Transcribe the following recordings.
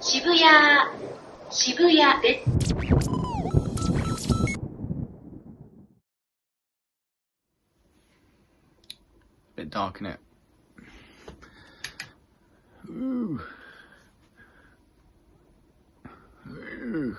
渋谷です。Bit dark, innit? Ooh. Ooh.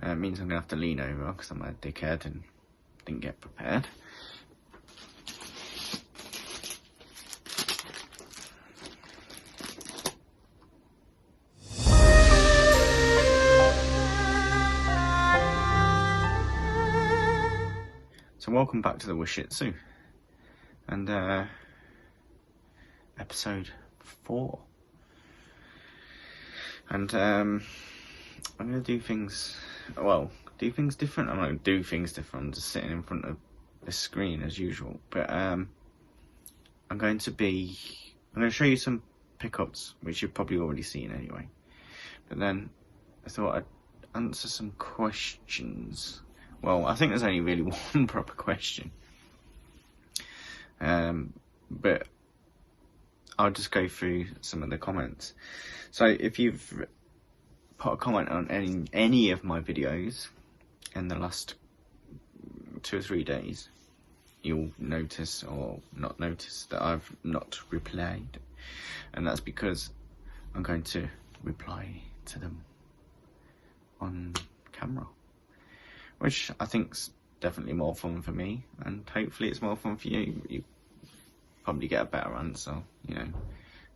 It means I'm going to have to lean over because I'm a dickhead and didn't get prepared. So welcome back to the Washitsu and episode 4. And I'm going to do things different. I'm not going to do things different. I'm just sitting in front of the screen as usual. But I'm going to show you some pickups, which you've probably already seen anyway. But then I thought I'd answer some questions. Well, I think there's only really one proper question. But I'll just go through some of the comments. So if you've put a comment on any of my videos in the last 2 or 3 days, you'll notice or not notice that I've not replied. And that's because I'm going to reply to them on camera, which I think's definitely more fun for me, and hopefully it's more fun for you. You probably get a better answer, you know.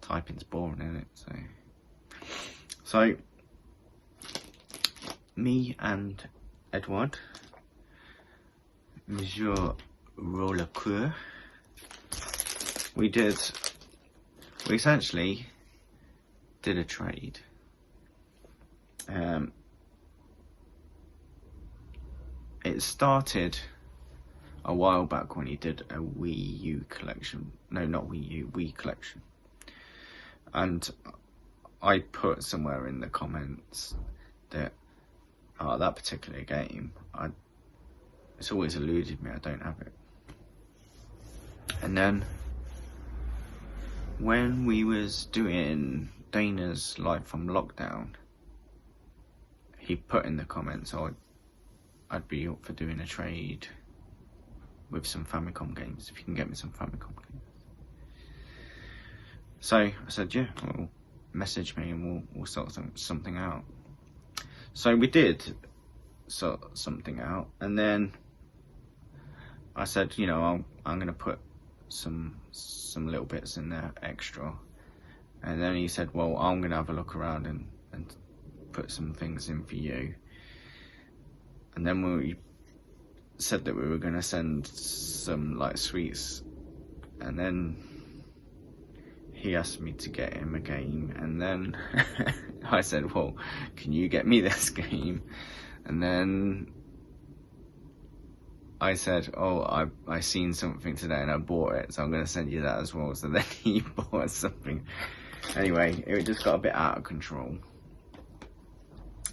Typing's boring, isn't it? So me and Edward, Eddie RollerXcore, we essentially did a trade. It started a while back when he did a Wii U collection. No, not Wii U, Wii collection. And I put somewhere in the comments that that particular game, it's always eluded me, I don't have it. And then when we was doing Dana's Live from Lockdown, he put in the comments, I'd be up for doing a trade with some Famicom games, if you can get me some Famicom games. So I said, yeah, well, message me and we'll sort something out. So we did sort something out, and then I said, you know, I'm going to put some little bits in there extra. And then he said, well, I'm going to have a look around and put some things in for you. And then we said that we were going to send some like sweets, and then he asked me to get him a game, and then I said, well, can you get me this game? And then I said, oh, I seen something today and I bought it, so I'm going to send you that as well. So then he bought something. Anyway, it just got a bit out of control,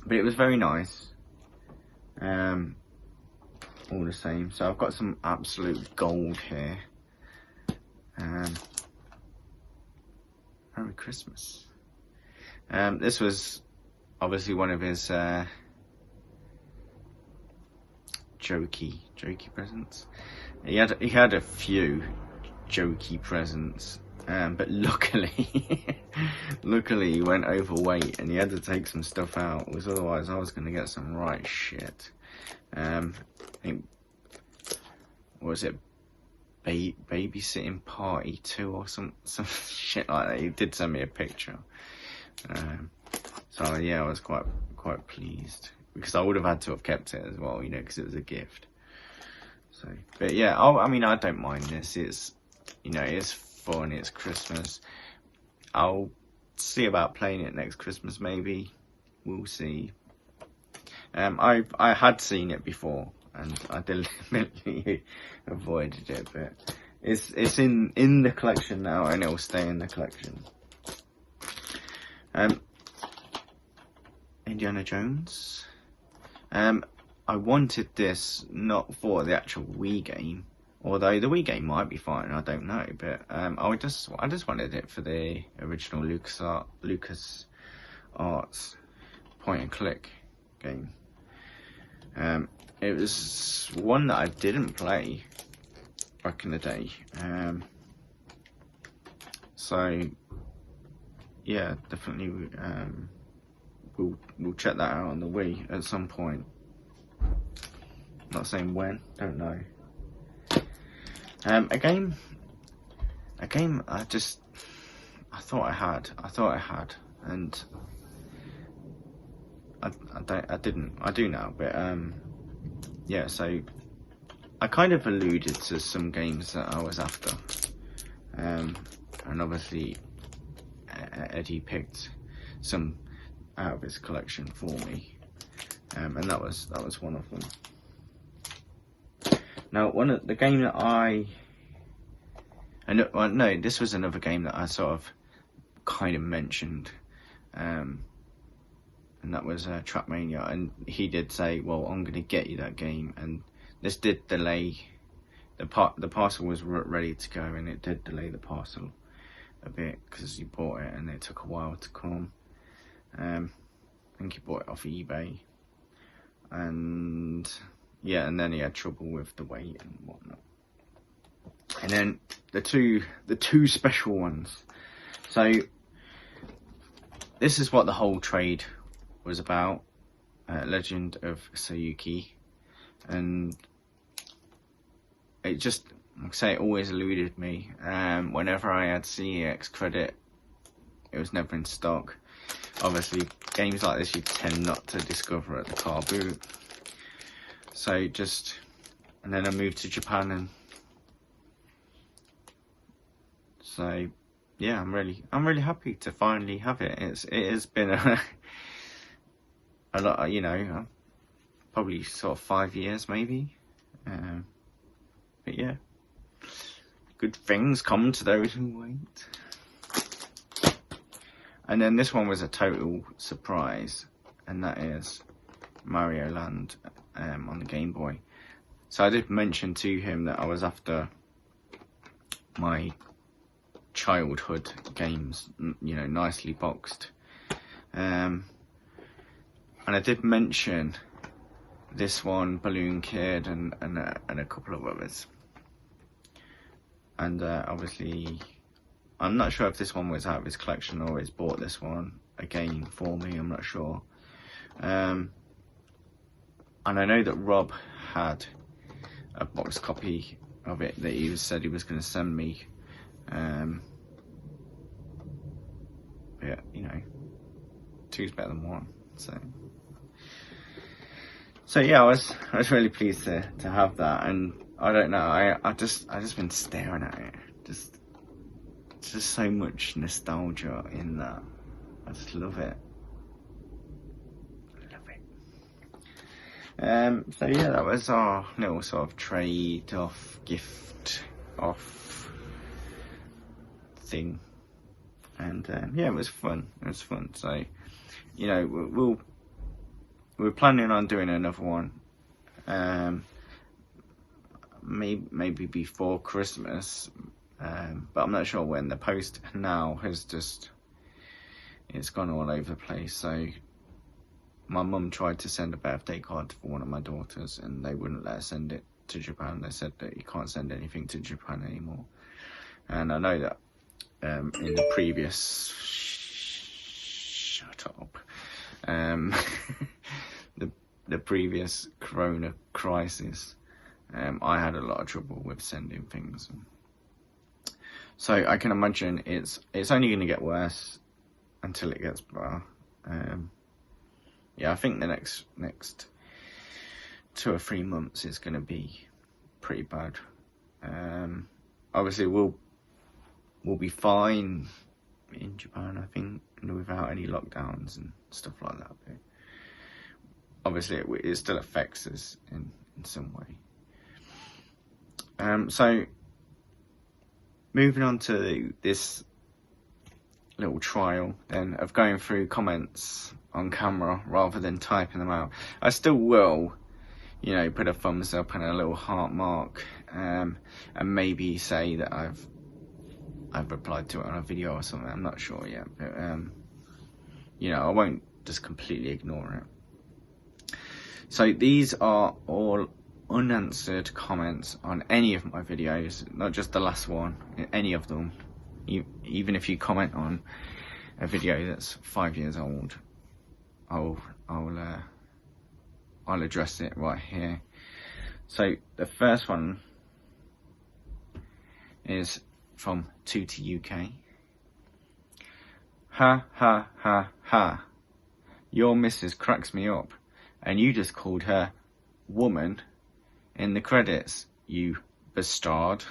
but it was very nice. All the same. So I've got some absolute gold here. Merry Christmas. This was obviously one of his jokey presents. He had a few jokey presents, but luckily he went overweight and he had to take some stuff out, because otherwise I was going to get some right shit. I think, what was it, babysitting party 2 or some shit like that. He did send me a picture. So yeah, I was quite pleased, because I would have had to have kept it as well, you know, because it was a gift. So, but yeah, I mean, I don't mind this. It's, you know, it's fun. It's Christmas. I'll see about playing it next Christmas, maybe. We'll see. I had seen it before, and I deliberately avoided it, but it's in the collection now, and it'll stay in the collection. Indiana Jones. I wanted this not for the actual Wii game, although the Wii game might be fine, I don't know, but I just wanted it for the original Lucas Arts point and click game. It was one that I didn't play back in the day, so yeah, definitely we'll check that out on the Wii at some point. Not saying when, don't know. A game I thought I had, and I didn't. I do now, but yeah. So I kind of alluded to some games that I was after, and obviously Eddie picked some out of his collection for me, and that was one of them. Now, the game that no, this was another game that I sort of kind of mentioned, and that was Trackmania, and he did say, well, I'm going to get you that game, and this did delay, the parcel was ready to go, and it did delay the parcel a bit, because you bought it, and it took a while to come. I think he bought it off eBay, and yeah, and then he had trouble with the weight and whatnot. And then the two special ones. So this is what the whole trade was about. Legend of Sayuki, and it just, like I say, it always eluded me. Whenever I had CEX credit, it was never in stock. Obviously, games like this you tend not to discover at the car boot. So and then I moved to Japan, and so yeah, I'm really happy to finally have it. It has been a lot, you know, probably sort of 5 years maybe, but yeah, good things come to those who wait. And then this one was a total surprise, and that is Mario Land on the Game Boy. So I did mention to him that I was after my childhood games, you know, nicely boxed, and I did mention this one, Balloon Kid, and a couple of others, and obviously I'm not sure if this one was out of his collection or he's bought this one again for me, I'm not sure. And I know that Rob had a box copy of it that he said he was going to send me. Yeah, you know, two's better than one. So yeah, I was really pleased to have that, and I don't know, I just been staring at it. Just so much nostalgia in that. I just love it. So yeah, that was our little sort of trade off, gift off thing, and yeah, it was fun. So, you know, we're planning on doing another one, maybe before Christmas, but I'm not sure when. The post now it's gone all over the place. So my mum tried to send a birthday card for one of my daughters, and they wouldn't let her send it to Japan. They said that you can't send anything to Japan anymore. And I know that in the previous the previous Corona crisis, I had a lot of trouble with sending things. So I can imagine it's only going to get worse until it gets better. Yeah, I think the next 2 or 3 months is going to be pretty bad. Obviously, we'll be fine in Japan, I think, without any lockdowns and stuff like that. But obviously, it still affects us in some way. So moving on to this little trial then of going through comments on camera rather than typing them out. I still will, you know, put a thumbs up and a little heart mark, and maybe say that I've replied to it on a video or something. I'm not sure yet, but you know, I won't just completely ignore it. So these are all unanswered comments on any of my videos, not just the last one, any of them. Even if you comment on a video that's 5 years old, I'll address it right here. So the first one is from Tutti UK. Ha ha ha ha. Your missus cracks me up, and you just called her woman in the credits, you bastard.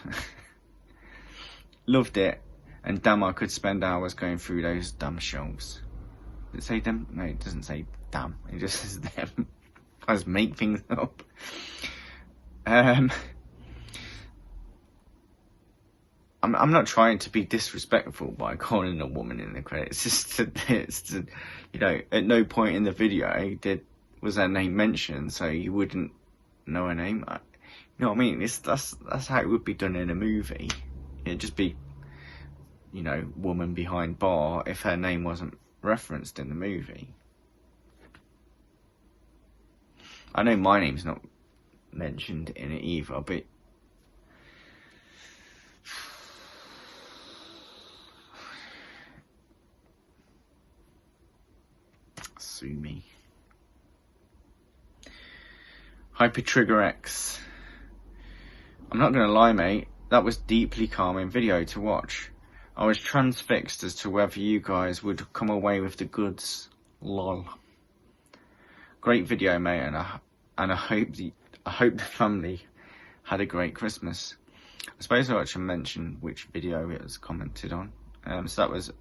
Loved it, and damn, I could spend hours going through those damn shelves. Does it say them? No, it doesn't say damn, it just says them. I just make things up. I'm not trying to be disrespectful by calling a woman in the credits. It's just, you know, at no point in the video was her name mentioned, so you wouldn't know her name. You know what I mean? That's how it would be done in a movie. It'd just be, you know, woman behind bar if her name wasn't referenced in the movie. I know my name's not mentioned in it either, but sue me. HyperTriggerX. I'm not gonna lie, mate, that was deeply calming video to watch. I was transfixed as to whether you guys would come away with the goods. Lol. Great video, mate, and I hope the family had a great Christmas. I suppose I should mention which video it was commented on. So that was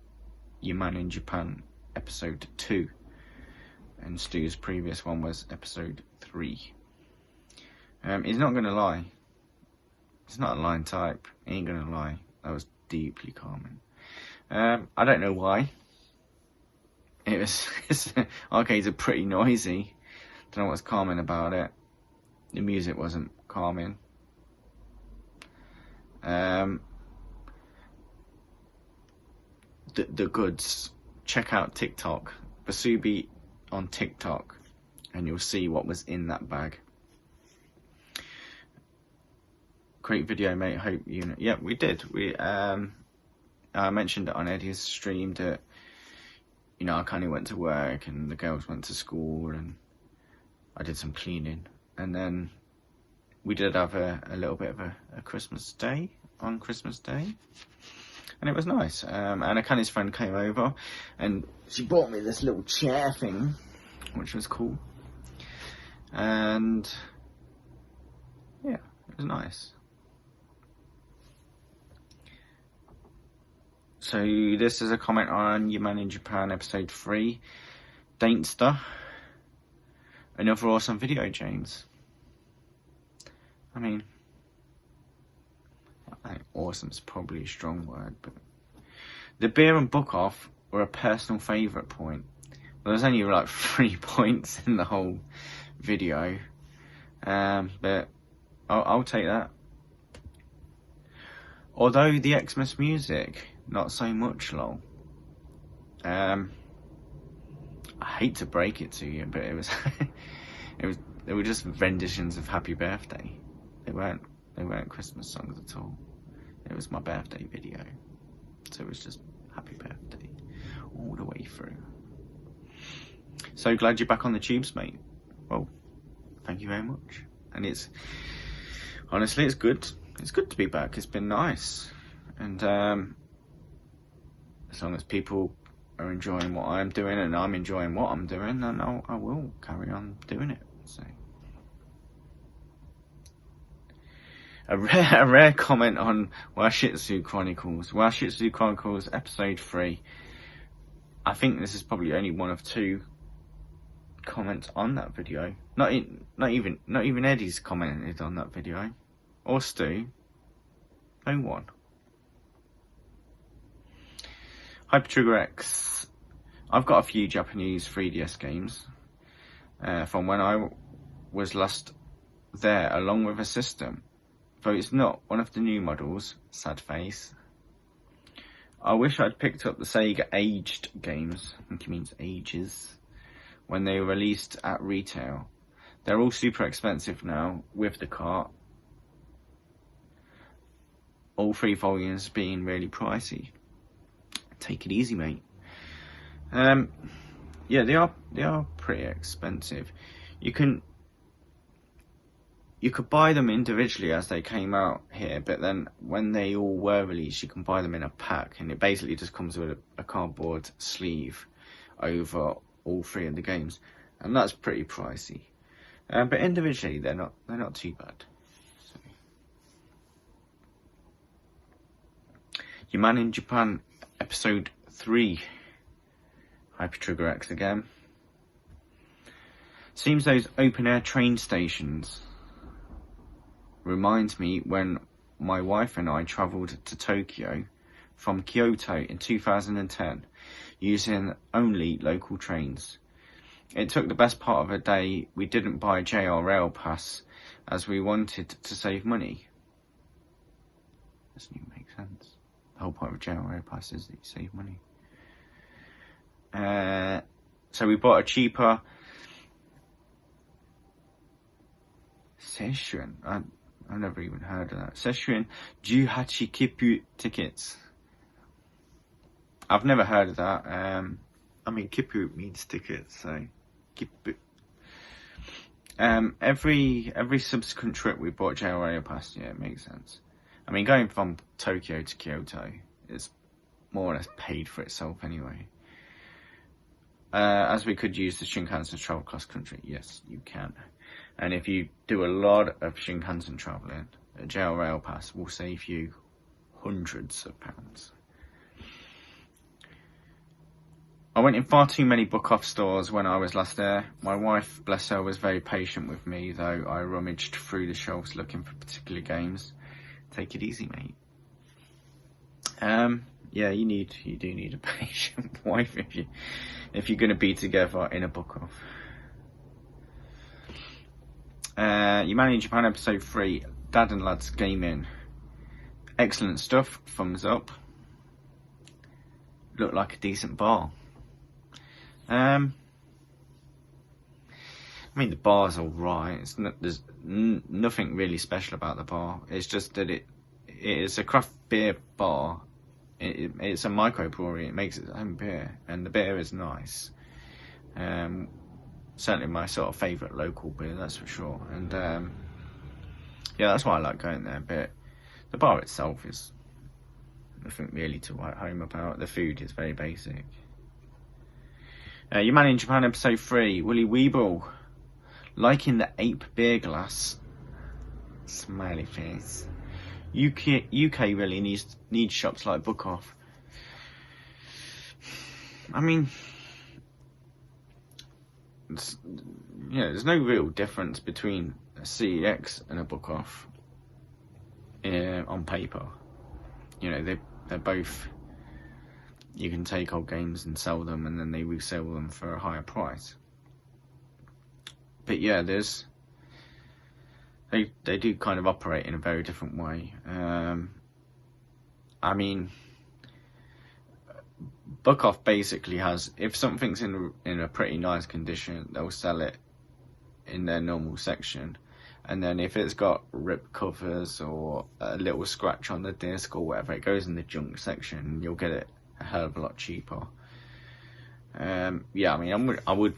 Your Man in Japan episode 2, and Stu's previous one was episode 3. He's not gonna lie. It's not a lying type. He ain't gonna lie. That was deeply calming. I don't know why. Arcades are pretty noisy. Don't know what's calming about it. The music wasn't calming. The goods. Check out TikTok. Busubi on TikTok, and you'll see what was in that bag. Great video, mate. Hope you know. Yeah, we did. I mentioned it on Eddie's stream that, you know, I kind of went to work and the girls went to school and I did some cleaning, and then we did have a little bit of a Christmas day on Christmas Day, and it was nice. And Akani's friend came over and she bought me this little chair thing, which was cool, and yeah, it was nice. So this is a comment on Your Man in Japan episode 3, Dainster. Another awesome video, James. I mean, I think awesome's probably a strong word, but the beer and book off were a personal favourite point. Well, there's only like 3 points in the whole video, but I'll take that. Although the Xmas music, not so much, lol. I hate to break it to you, but it was they were just renditions of Happy Birthday. They weren't Christmas songs at all. It was my birthday video, so it was just Happy Birthday all the way through. So glad you're back on the tubes, mate. Well, thank you very much. And honestly, it's good. It's good to be back. It's been nice, and as long as people are enjoying what I'm doing and I'm enjoying what I'm doing, then I will carry on doing it. So a rare comment on Washitsu Chronicles. Washitsu Chronicles episode 3. I think this is probably only one of 2 comments on that video. Not even Eddie's commented on that video, or Stu. No one. Hyper Trigger X. I've got a few Japanese 3DS games from when I was last there, along with a system. Though it's not one of the new models, sad face. I wish I'd picked up the Sega aged games, I think it means ages, when they were released at retail. They're all super expensive now, with the cart. All 3 volumes being really pricey. Take it easy, mate. Yeah, they are pretty expensive. You could buy them individually as they came out here, but then when they all were released, you can buy them in a pack, and it basically just comes with a cardboard sleeve over all 3 of the games, and that's pretty pricey. But individually, they're not too bad. So. Your Man in Japan, episode 3. Hyper Trigger X again. Seems those open air train stations reminds me when my wife and I travelled to Tokyo from Kyoto in 2010 using only local trains. It took the best part of a day. We didn't buy a JR Rail Pass as we wanted to save money. Doesn't even make sense. The whole point of a JR Rail Pass is that you save money. So we bought a cheaper Session. I've never even heard of that. Session Juhachi Kippu tickets. I've never heard of that. I mean, Kippu means tickets, so Kippu. Every subsequent trip we bought JR Rail Pass. Yeah, it makes sense. I mean, going from Tokyo to Kyoto is more or less paid for itself anyway. As we could use the Shinkansen travel cross country. Yes, you can. And if you do a lot of Shinkansen travelling, a JR Rail Pass will save you hundreds of pounds. I went in far too many book off stores when I was last there. My wife, bless her, was very patient with me, though I rummaged through the shelves looking for particular games. Take it easy, mate. Yeah, you do need a patient wife if you're going to be together in a book off. Your Man in Japan episode 3, Dad and Lads Gaming. Excellent stuff, thumbs up. Looked like a decent bar. I mean, the bar's alright. There's nothing really special about the bar. It's just that it is a craft beer bar. It's a microbrewery. It makes its own beer, and the beer is nice. Certainly my sort of favourite local beer, that's for sure. And yeah, that's why I like going there. But the bar itself is nothing really to write home about. The food is very basic. Your Man in Japan episode 3, Willy Weeble, liking the ape beer glass. Smiley face. UK really needs shops like Book Off. I mean, there's no real difference between a CEX and a Book Off on paper. They're both. You can take old games and sell them, and then they resell them for a higher price. But yeah, they do kind of operate in a very different way. I mean, Book Off basically has, if something's in a pretty nice condition, they'll sell it in their normal section, and then if it's got ripped covers or a little scratch on the disc or whatever, it goes in the junk section, and you'll get it a hell of a lot cheaper. Yeah, I mean, I would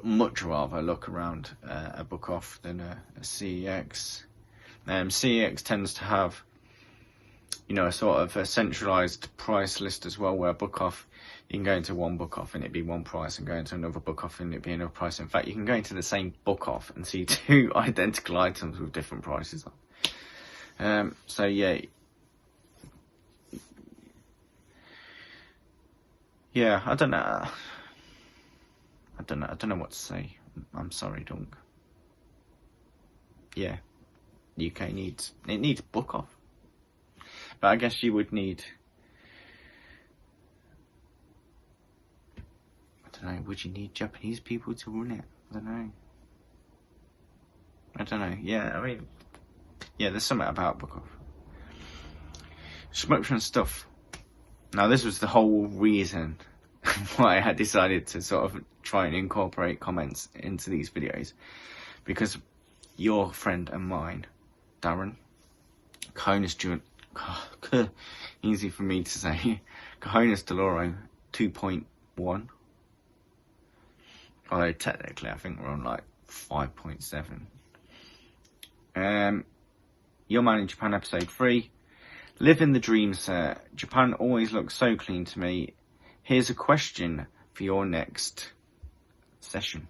much rather look around a Book Off than a CEX. CEX tends to have, a sort of a centralised price list as well, where Book Off, you can go into one Book Off and it'd be one price, and go into another Book Off and it'd be another price. In fact, you can go into the same Book Off and see 2 identical items with different prices on. So yeah. Yeah, I don't know what to say. I'm sorry, Dunk. Yeah, UK needs Book Off, but I guess you would need don't know, would you need Japanese people to run it? I don't know. Yeah, I mean, yeah, there's something about Book Off. Smoke stuff. Now, this was the whole reason why I had decided to sort of try and incorporate comments into these videos. Because your friend and mine, Darren, easy for me to say, Cojones Deloro 2.1. Although technically I think we're on like 5.7. Your Man in Japan episode 3. Living the dream, sir. Japan always looks so clean to me. Here's a question for your next session.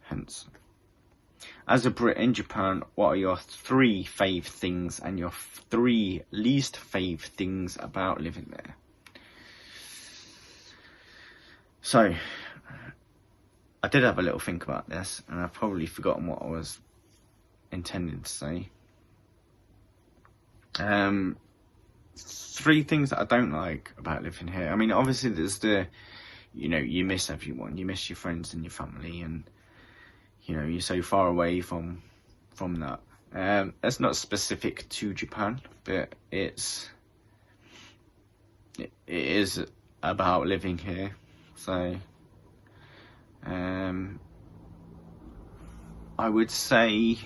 Hence. As a Brit in Japan, what are your 3 fave things and your 3 least fave things about living there? So, I did have a little think about this, and I've probably forgotten what I was intending to say. 3 things that I don't like about living here. I mean, obviously there's you miss everyone. You miss your friends and your family, and, you're so far away from that. It's not specific to Japan, but it is about living here. So, I would say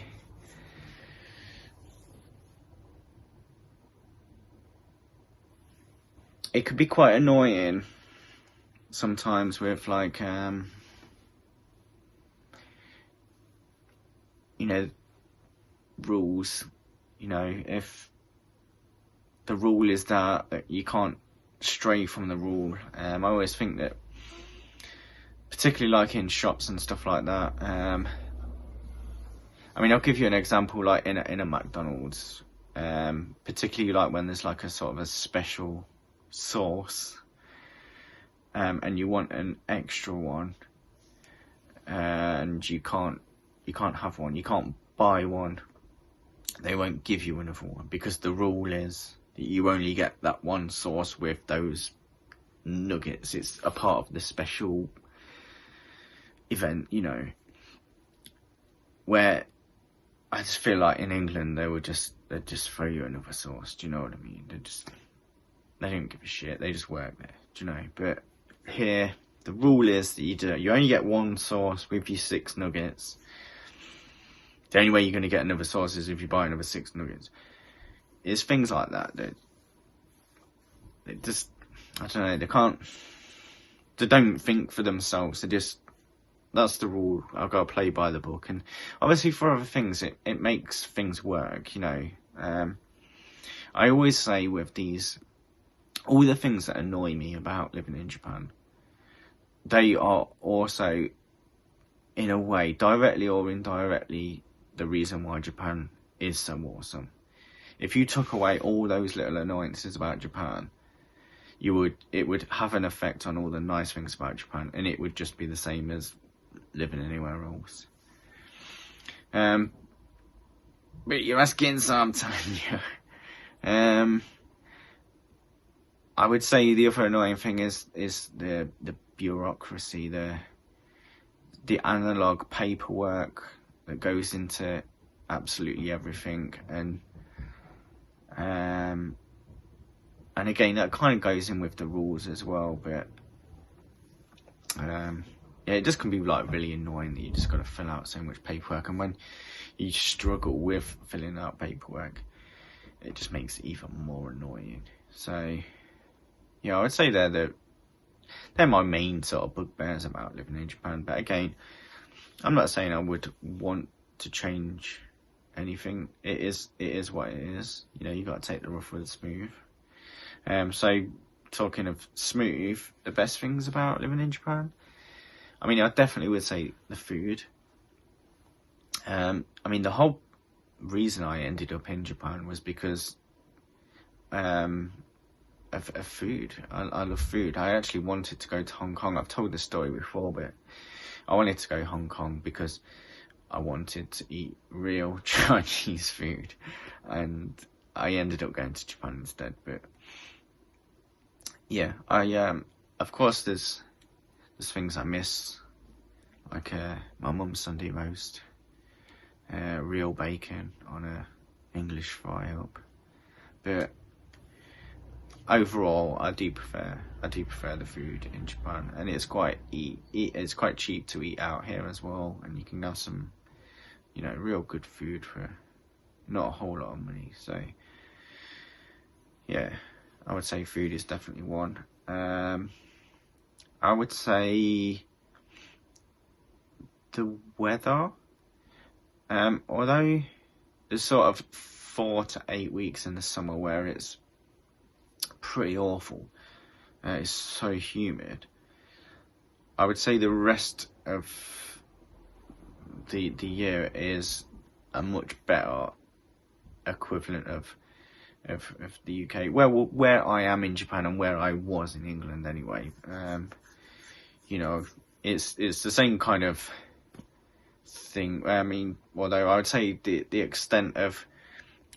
it could be quite annoying sometimes with like rules. If the rule is that you can't stray from the rule, I always think that, particularly like in shops and stuff like that, I mean, I'll give you an example, like in a McDonald's, particularly like when there's like a sort of a special sauce, and you want an extra one, and you can't have one, you can't buy one, they won't give you another one, because the rule is that you only get that one sauce with those nuggets. It's a part of the special event, where I just feel like in England they'd just throw you another sauce. Do you know what I mean? They don't give a shit. They just work there. Do you know? But here the rule is that you only get one sauce with your 6 nuggets. The only way you're going to get another sauce is if you buy another 6 nuggets. It's things like that they just, I don't know, they don't think for themselves. That's the rule. I've got to play by the book. And obviously for other things, it makes things work, I always say with all the things that annoy me about living in Japan, they are also, in a way, directly or indirectly, the reason why Japan is so awesome. If you took away all those little annoyances about Japan, it would have an effect on all the nice things about Japan, and it would just be the same as living anywhere else. But you're asking, so I'm telling you. I would say the other annoying thing is the bureaucracy, the analog paperwork that goes into absolutely everything, and again that kind of goes in with the rules as well, but yeah, it just can be like really annoying that you just got to fill out so much paperwork, and when you struggle with filling out paperwork, it just makes it even more annoying. So yeah, I would say they're my main sort of bugbears about living in Japan. But again, I'm not saying I would want to change anything. It is what it is. You got to take the rough with the smooth. So talking of smooth, the best things about living in Japan, I mean, I definitely would say the food. I mean, the whole reason I ended up in Japan was because of food. I love food. I actually wanted to go to Hong Kong. I've told this story before, but I wanted to go to Hong Kong because I wanted to eat real Chinese food, and I ended up going to Japan instead. But yeah, of course there's there's things I miss, like my mum's Sunday roast, real bacon on a English fry up. But overall, I do prefer the food in Japan, and it's quite cheap to eat out here as well, and you can have some, you know, real good food for not a whole lot of money. So yeah, I would say food is definitely one. I would say the weather, although there's sort of 4 to 8 weeks in the summer where it's pretty awful, it's so humid, I would say the rest of the year is a much better equivalent of the UK, where I am in Japan and where I was in England anyway. You know, it's the same kind of thing. I mean, although I would say the extent of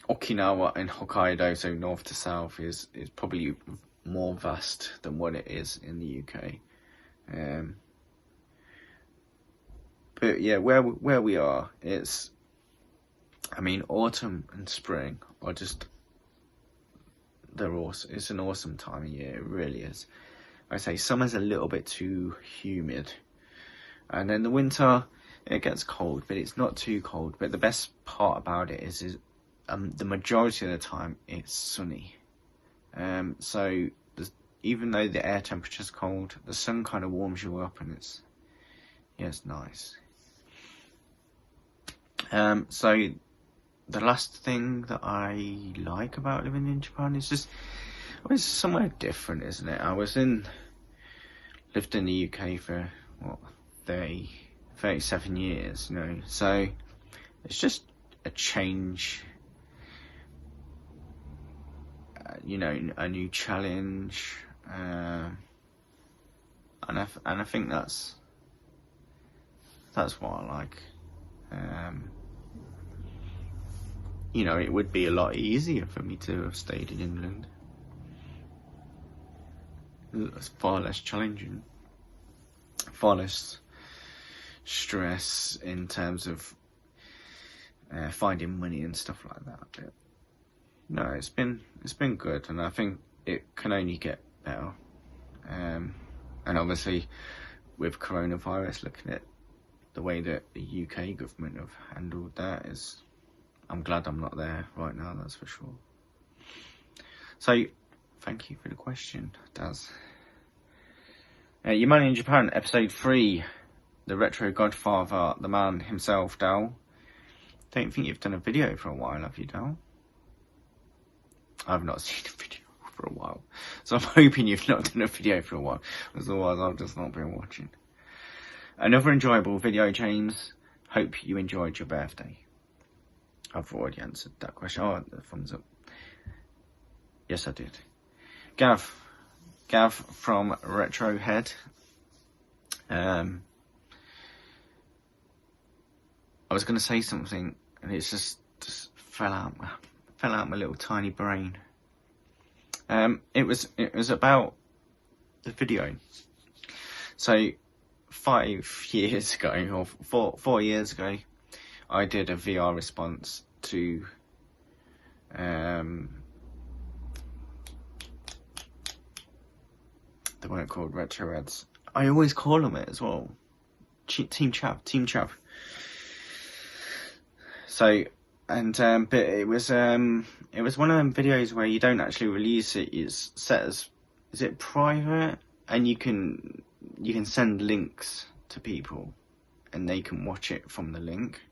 Okinawa and Hokkaido, so north to south, is probably more vast than what it is in the UK. But yeah, where we are, it's, I mean, autumn and spring are just, they're awesome. It's an awesome time of year, it really is. I say summer's a little bit too humid, and then the winter, it gets cold, but it's not too cold. But the best part about it is the majority of the time it's sunny. So even though the air temperature's cold, the sun kind of warms you up, and it's nice. So the last thing that I like about living in Japan is just, it's somewhere different, isn't it? I lived in the UK for 37 years, you know, so it's just a change, you know, a new challenge, and I think that's what I like. You know, it would be a lot easier for me to have stayed in England. It's far less challenging, far less stress in terms of finding money and stuff like that. But no, it's been good, and I think it can only get better. And obviously, with coronavirus, looking at the way that the UK government have handled that, I'm glad I'm not there right now, that's for sure. So, thank you for the question, Daz. Your Man in Japan, episode 3, the retro godfather, the man himself, Dal. Don't think you've done a video for a while, have you, Dal? I've not seen a video for a while, so I'm hoping you've not done a video for a while, otherwise I've just not been watching. Another enjoyable video, James. Hope you enjoyed your birthday. I've already answered that question. Oh, the thumbs up. Yes, I did. Gav from Retrohead. I was going to say something, and it's just fell out my little tiny brain. It was about the video. So 5 years ago, or 4 years ago, I did a VR response to they weren't called Retroheads. I always call them it as well. Team Chav. So, and but it was one of them videos where you don't actually release it. It's set as, is it private, and you can send links to people, and they can watch it from the link.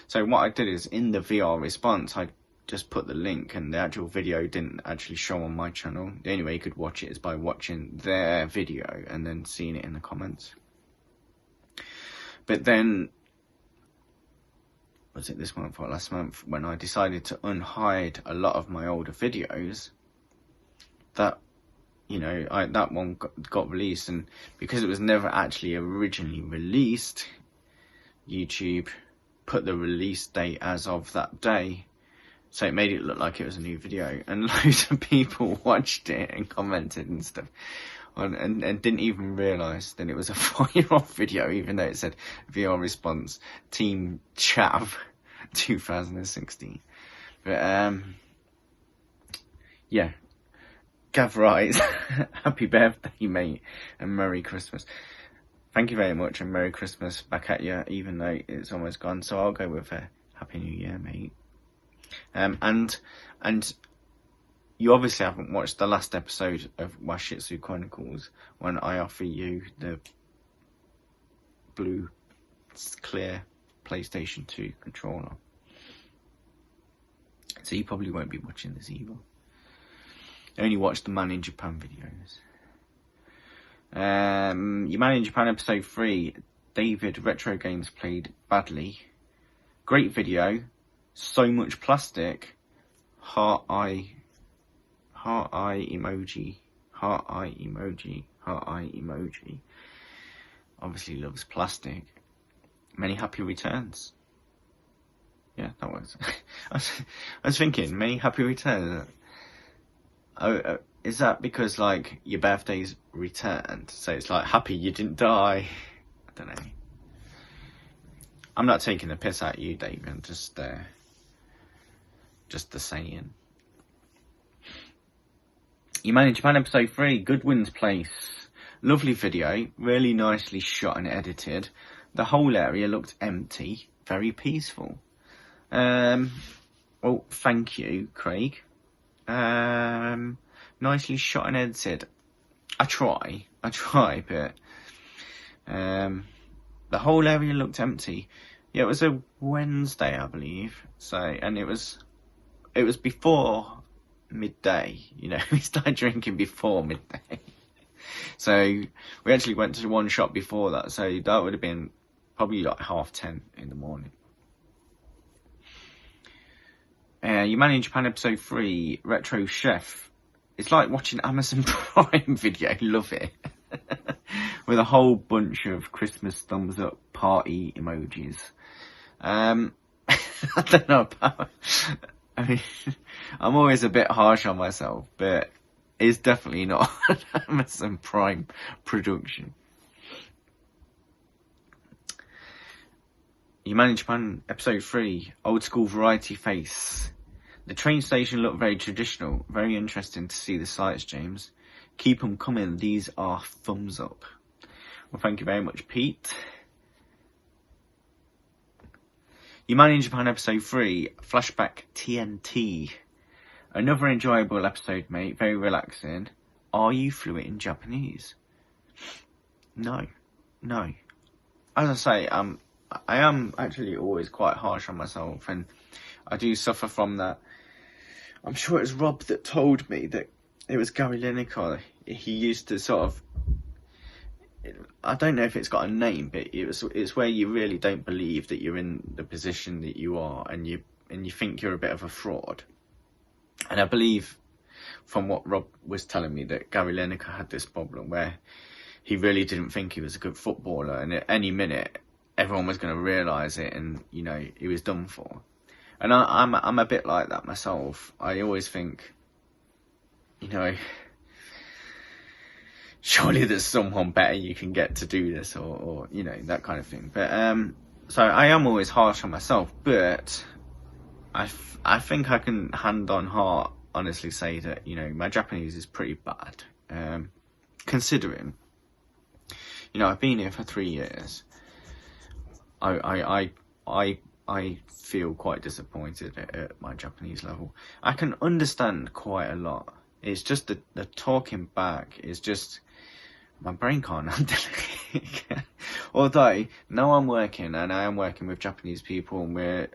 So what I did is, in the VR response, I just put the link, and the actual video didn't actually show on my channel. The only way you could watch it is by watching their video and then seeing it in the comments. But then, was it this month or last month, when I decided to unhide a lot of my older videos, that, you know, that one got released, and because it was never actually originally released, YouTube put the release date as of that day, so it made it look like it was a new video, and loads of people watched it and commented and stuff. and didn't even realise that it was a 4-year-old video, even though it said VR response Team Chav 2016. But yeah, Gav writes, happy birthday, mate, and Merry Christmas. Thank you very much, and Merry Christmas back at you, even though it's almost gone. So I'll go with a Happy New Year, mate. And you obviously haven't watched the last episode of Washitsu Chronicles when I offer you the blue clear PlayStation 2 controller. So you probably won't be watching this either. I only watched the Man in Japan videos. Your Man in Japan episode 3, David Retro Games played badly. Great video. So much plastic. Heart eye emoji. Heart eye emoji. Heart eye emoji. Obviously loves plastic. Many happy returns. Yeah, that was. I was thinking, many happy returns. Is that because, like, your birthday's returned? So it's like, happy you didn't die. I don't know. I'm not taking the piss out of you, David. I'm just the saying. You Man in Japan episode 3, Goodwin's Place. Lovely video, really nicely shot and edited. The whole area looked empty, very peaceful. Well, thank you, Craig. Nicely shot and edited. I try, but the whole area looked empty. Yeah, it was a Wednesday, I believe. So, and it was before midday. You know, we started drinking before midday. So we actually went to one shop before that. So that would have been probably like 10:30 in the morning. You Man in Japan episode 3, Retro Chef. It's like watching Amazon Prime video. Love it. With a whole bunch of Christmas thumbs up party emojis. I don't know about. I mean, I'm always a bit harsh on myself, but it's definitely not an Amazon Prime production. You Man in Japan episode 3, Old School Variety Face. The train station looked very traditional. Very interesting to see the sights, James. Keep them coming. These are thumbs up. Well, thank you very much, Pete. You Man in Japan episode 3, Flashback TNT. Another enjoyable episode, mate. Very relaxing. Are you fluent in Japanese? No. As I say, I am actually always quite harsh on myself, and I do suffer from that. I'm sure it was Rob that told me that it was Gary Lineker. He used to sort of, I don't know if it's got a name, but it's where you really don't believe that you're in the position that you are, and you think you're a bit of a fraud. And I believe, from what Rob was telling me, that Gary Lineker had this problem where he really didn't think he was a good footballer, and at any minute everyone was going to realise it, and you know, he was done for. And I'm a bit like that myself. I always think, you know, surely there's someone better you can get to do this, or you know, that kind of thing. But so I am always harsh on myself, but I think I can hand on heart honestly say that, you know, my Japanese is pretty bad, considering, you know, I've been here for 3 years. I feel quite disappointed at my Japanese level. I can understand quite a lot. It's just the talking back is just, my brain can't handle it. Although now I'm working, and I am working with Japanese people, and we're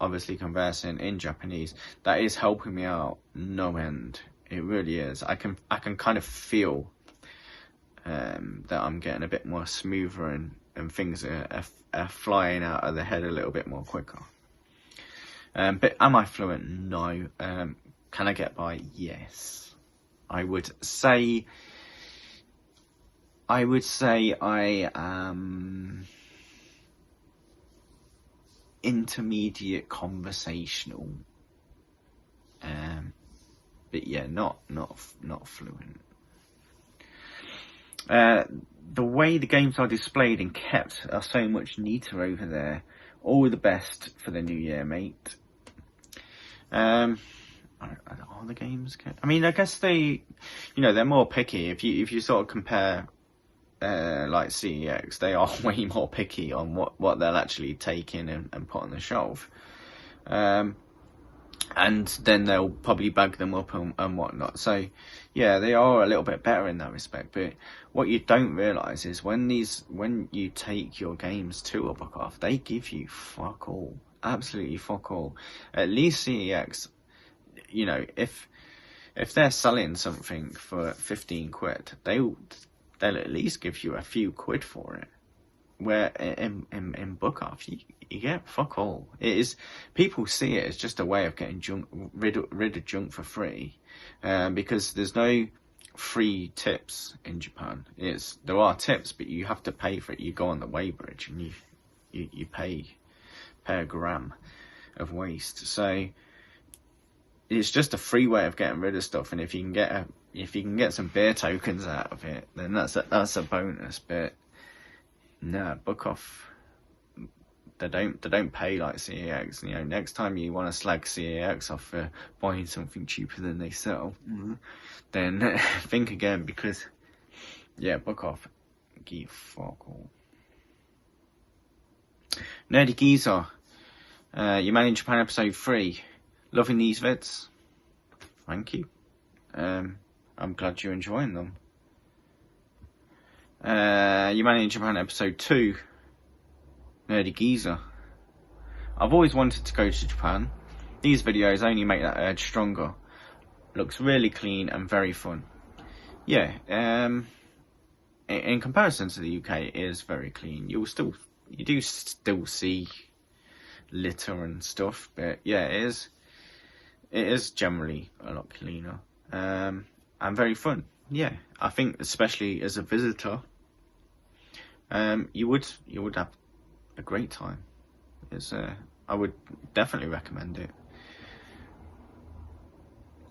obviously conversing in Japanese, that is helping me out no end. It really is. I can kind of feel that I'm getting a bit more smoother, and things are flying out of the head a little bit more quicker. But am I fluent? No. Can I get by? Yes. I would say I am intermediate conversational. But yeah, not fluent. The way the games are displayed and kept are so much neater over there. All the best for the new year, mate. Are the games? I mean, I guess they, they're more picky. If you sort of compare, like CEX, they are way more picky on what they'll actually take in and put on the shelf. And then they'll probably bag them up and whatnot. So, yeah, they are a little bit better in that respect. But what you don't realise is when you take your games to a book off, they give you fuck all. Absolutely fuck all. At least CEX, if they're selling something for 15 quid, they'll at least give you a few quid for it. Where in book off you get fuck all. It is, people see it as just a way of getting rid of junk for free, because there's no free tips in Japan. There are tips, but you have to pay for it. You go on the weighbridge and you pay a gram of waste. So it's just a free way of getting rid of stuff. And if you can get some beer tokens out of it, then that's a bonus. But no, book off. They don't pay like CEX. Next time you want to slag CEX off for buying something cheaper than they sell, then think again, because book off. Give fuck all. Nerdy Geezer, you Man in Japan episode 3. Loving these vids. Thank you. I'm glad you're enjoying them. You Man in Japan episode 2. Nerdy Geezer. I've always wanted to go to Japan. These videos only make that urge stronger. Looks really clean and very fun. Yeah, in comparison to the UK, it is very clean. You do still see litter and stuff, but yeah, it is generally a lot cleaner. And very fun. Yeah, I think especially as a visitor, you would have a great time. I would definitely recommend it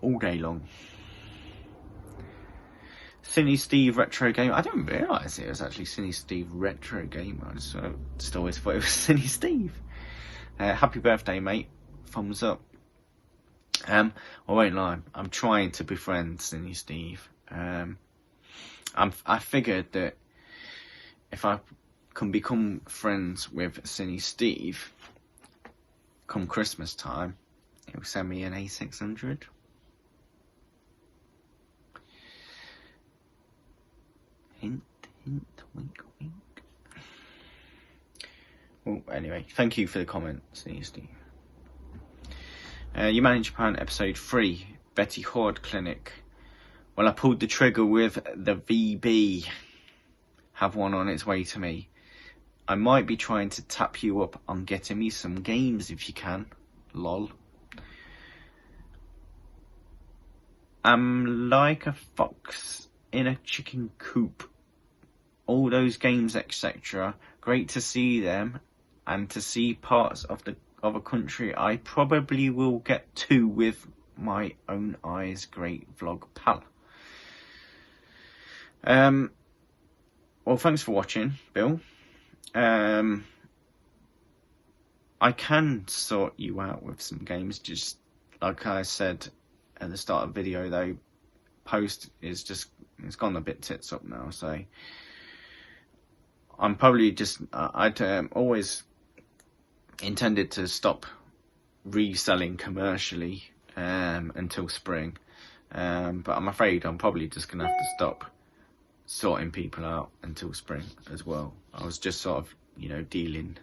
all day long. Cine Steve Retro Gamer. I didn't realise it was actually Cine Steve Retro Gamer. I just always thought it was Cine Steve. Happy birthday, mate. Thumbs up. I won't lie. I'm trying to befriend Cine Steve. I figured that if I can become friends with Cine Steve come Christmas time, he'll send me an A600. Hint, hint, wink, wink. Well, anyway, thank you for the comment, Cine Steve. You Man in Japan episode 3, Betty Horde Clinic. Well, I pulled the trigger with the VB. Have one on its way to me. I might be trying to tap you up on getting me some games if you can. Lol. I'm like a fox in a chicken coop. All those games, etc. Great to see them, and to see parts of a country I probably will get to with my own eyes. Great vlog, pal. Well, thanks for watching, Bill. I can sort you out with some games, just like I said at the start of the video, though. Post is it's gone a bit tits up now, so I'm probably I'd always intended to stop reselling commercially until spring, but I'm afraid I'm probably just gonna have to stop sorting people out until spring as well. I was just sort of dealing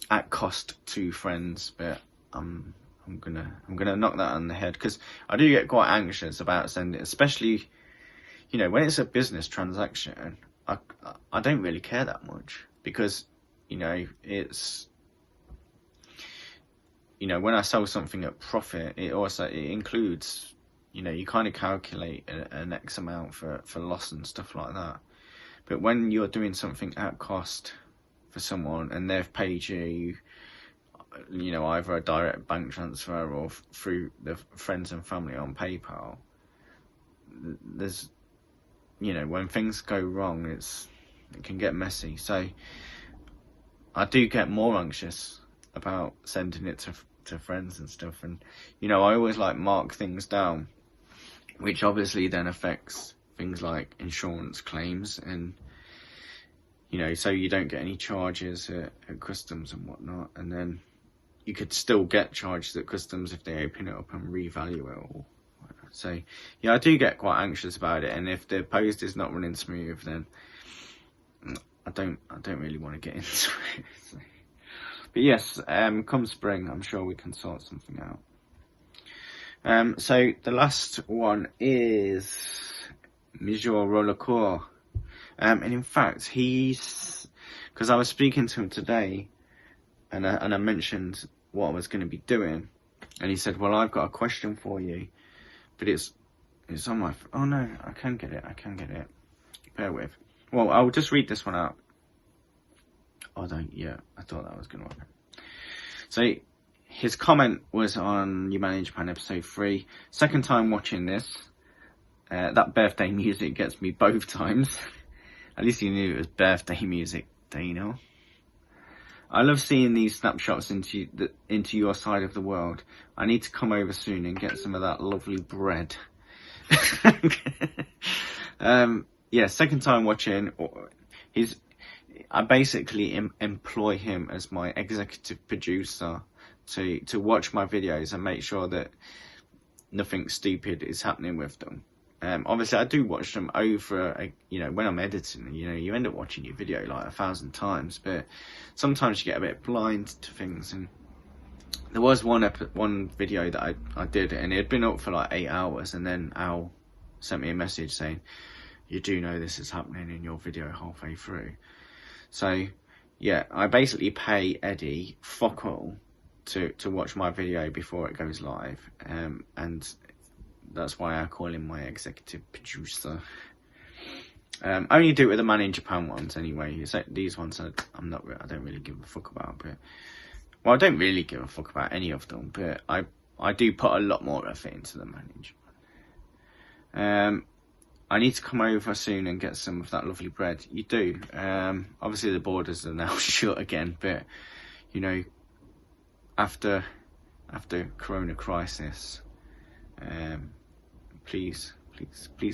at cost to friends, but I'm gonna knock that on the head, because I do get quite anxious about sending, especially when it's a business transaction. I don't really care that much, because it's when I sell something at profit, it includes you kind of calculate an X amount for loss and stuff like that. But when you're doing something at cost for someone and they've paid you, either a direct bank transfer or through the friends and family on PayPal, there's you know, when things go wrong, it can get messy. So I do get more anxious about sending it to friends and stuff. And, you know, I always like mark things down, which obviously then affects things like insurance claims and, you know, so you don't get any charges at customs and whatnot. And then you could still get charged at customs if they open it up and revalue it or whatnot. So yeah, I do get quite anxious about it. And if the post is not running smooth, then I don't really want to get into it. So. But yes, come spring, I'm sure we can sort something out. So the last one is Eddie RollerXcore. And in fact, because I was speaking to him today, and I mentioned what I was going to be doing, and he said, "Well, I've got a question for you, but it's on my. Oh no, I can get it. Bear with. Well, I'll just read this one out. Oh, don't. Yeah, I thought that was going to happen. So his comment was on You Manage Japan episode 3. Second time watching this. That birthday music gets me both times. At least you knew it was birthday music, Daniel. I love seeing these snapshots into your side of the world. I need to come over soon and get some of that lovely bread. Yeah, second time watching. I basically employ him as my executive producer to watch my videos and make sure that nothing stupid is happening with them. Obviously, I do watch them over, you know, when I'm editing, you know, you end up watching your video like 1,000 times, but sometimes you get a bit blind to things. And there was one video that I did, and it had been up for like 8 hours, and then Al sent me a message saying, "You do know this is happening in your video halfway through." So, yeah, I basically pay Eddie fuck all to watch my video before it goes live, and that's why I call him my executive producer. I only do it with the Man in Japan ones anyway. These ones I don't really give a fuck about. But well, I don't really give a fuck about any of them. But I do put a lot more effort into the Man in Japan. I need to come over soon and get some of that lovely bread. You do. Obviously the borders are now shut again, but you know, after Corona crisis. Please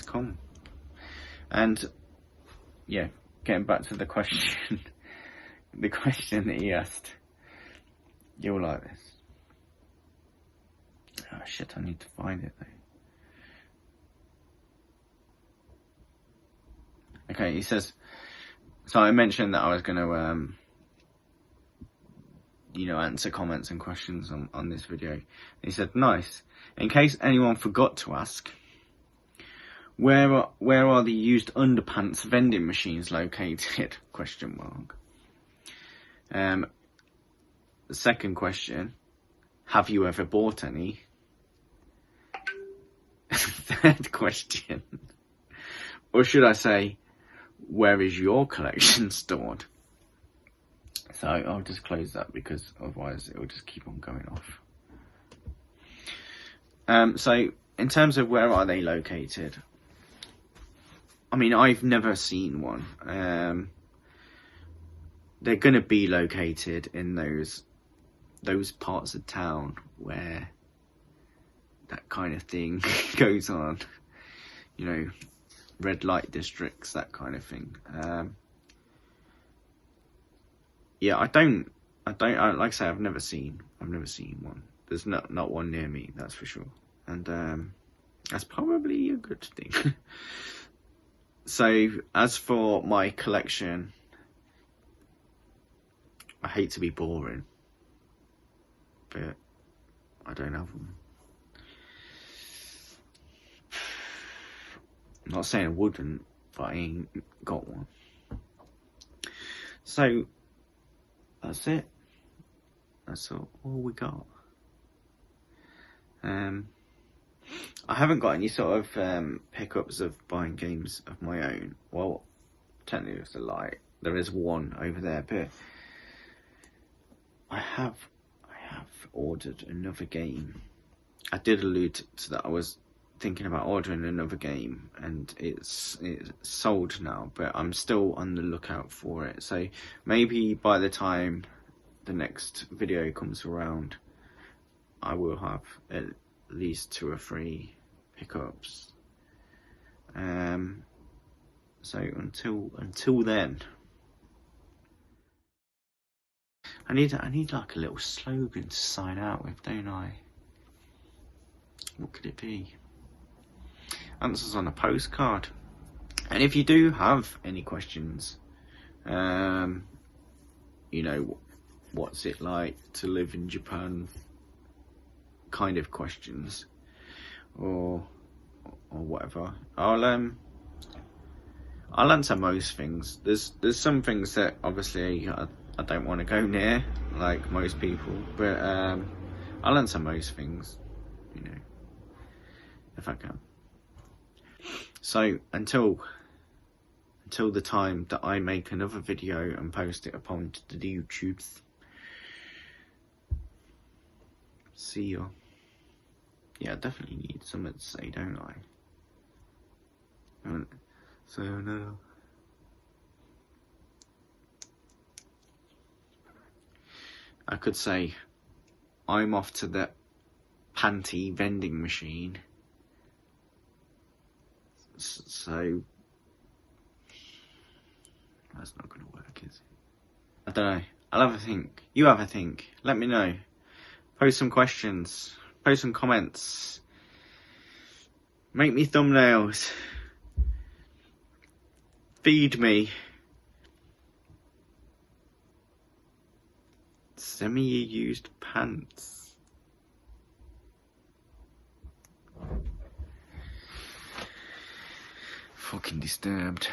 come. And yeah, getting back to the question, the question that he asked, you'll like this. Oh shit, I need to find it though. Okay, he says, so I mentioned that I was going to, you know, answer comments and questions on this video. He said, nice. In case anyone forgot to ask, where are the used underpants vending machines located? Question mark. The second question, have you ever bought any? Third question, or should I say, where is your collection stored? So I'll just close that because otherwise it will just keep on going off. So in terms of where are they located, I mean, I've never seen one. They're going to be located in those parts of town where that kind of thing goes on. You know, red light districts, that kind of thing. Yeah, I don't like I say, I've never seen one. There's not one near me, that's for sure. And that's probably a good thing. So as for my collection, I hate to be boring, but I don't have them. I'm not saying I wouldn't, but I ain't got one. So that's it. That's all we got. I haven't got any sort of pickups of buying games of my own. Well, technically it's a lie. There is one over there, but I have ordered another game. I did allude to that. I was thinking about ordering another game, and it's sold now, but I'm still on the lookout for it. So maybe by the time the next video comes around, I will have at least 2 or 3 pickups. So until then, I need like a little slogan to sign out with, don't I? What could it be? Answers on a postcard. And if you do have any questions, you know, what's it like to live in Japan kind of questions, or whatever, I'll answer most things. There's some things that obviously I don't want to go near, like most people, but I'll answer most things, you know, if I can. So until the time that I make another video and post it upon the YouTubes, see you. Yeah, I definitely need something to say, don't I? So no. I could say, I'm off to the panty vending machine. So that's not going to work, is it? I don't know. I'll have a think. You have a think. Let me know. Post some questions. Post some comments. Make me thumbnails. Feed me. Send me your used pants. Fucking disturbed.